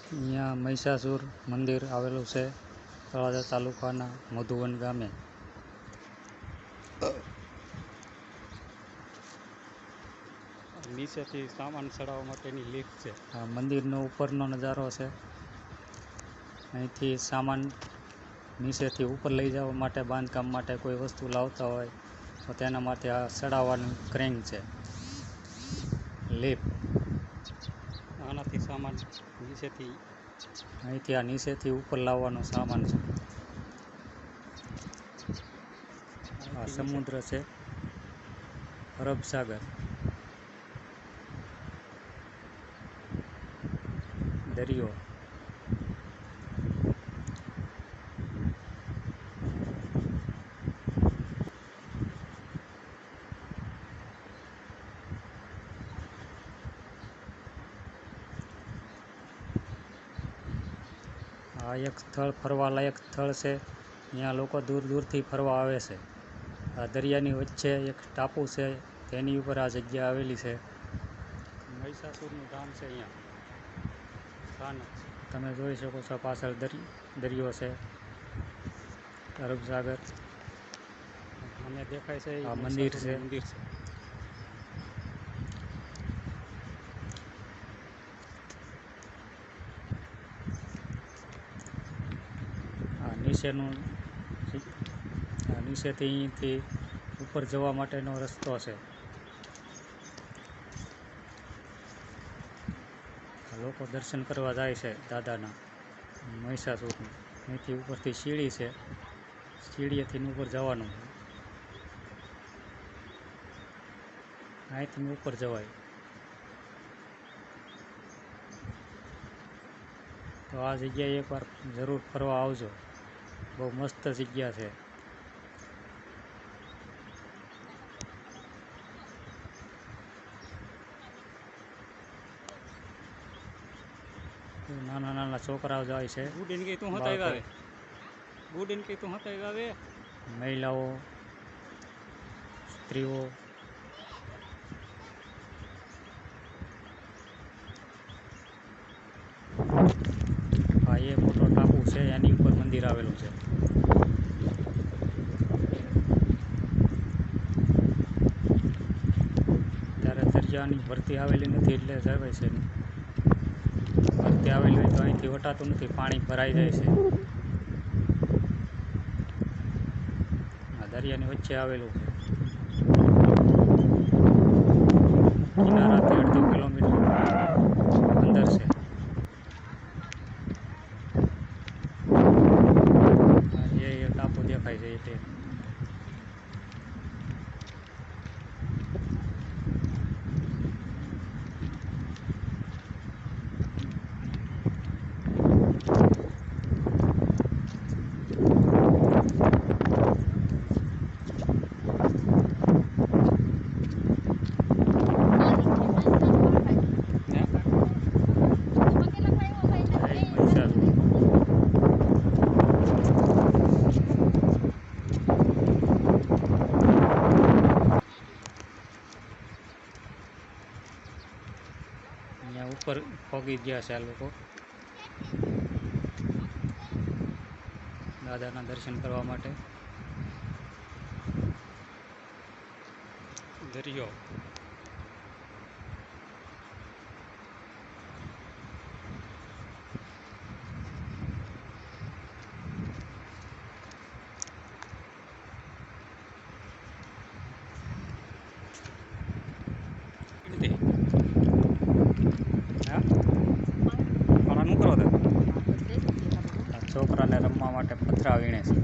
અહીંયા મહિષાસુર મંદિર આવેલું છે તળાજા તાલુકાના મધુવન ગામે. નીચેથી સામાન ચડાવવા માટેની લિફ્ટ છે. આ મંદિરનો ઉપરનો નજારો છે. અહીંથી સામાન નીચેથી ઉપર લઈ જવા માટે બાંધકામ માટે કોઈ વસ્તુ લાવતા હોય તો તેના માટે આ ચડાવવાનું ક્રેન છે, લિફ્ટ. આનાથી સામાન નીચેથી અહીંથી આ નીચેથી ઉપર લાવવાનો સામાન છે. આ સમુદ્ર છે, અરબ સાગર, દરિયો. આ એક સ્થળ ફરવાલાયક સ્થળ છે. અહીંયા લોકો દૂર દૂરથી ફરવા આવે છે. આ દરિયાની વચ્ચે એક ટાપુ છે, તેની ઉપર આ જગ્યા આવેલી છે. મહિષાસુરનું ધામ છે. અહીંયા સ્થાનક તમે જોઈ શકો છો, પાછળ દરિયો છે, અરબ સાગર. અમે દેખાય છે આ મંદિર છે. નીચેથી અહીંથી ઉપર જવા માટેનો રસ્તો છે. લોકો દર્શન કરવા જાય છે દાદાના મહિષાસુરનું. અહીંથી ઉપરથી સીડી છે, સીડીએથી ઉપર જવાનું. અહીંથી ઉપર જવાય. તો આ જગ્યાએ એકવાર જરૂર ફરવા આવજો. બહુ મસ્ત જગ્યા છે. નાના નાના છોકરાઓ જાય છે, મહિલાઓ, સ્ત્રીઓ. આ એ મોટો ટાપુ છે, એની ઉપર મંદિર આવેલું છે. ત્યારે દરિયાની ભરતી આવેલી નથી એટલે જવાય છે નહીં. ભરતી આવેલી હોય તો અહીંથી વટાતું નથી, પાણી ભરાઈ જાય છે. આ દરિયાની વચ્ચે આવેલું છે. કિનારાથી 1.5 કિલોમીટર અંદર છે. એ ટાપુ દેખાય છે એટલે અહીંયા ઉપર પગી ગયા છે આ લોકો દાદાના દર્શન કરવા માટે. દરિયો છોકરાને રમવા માટે પથરા વીણે છે.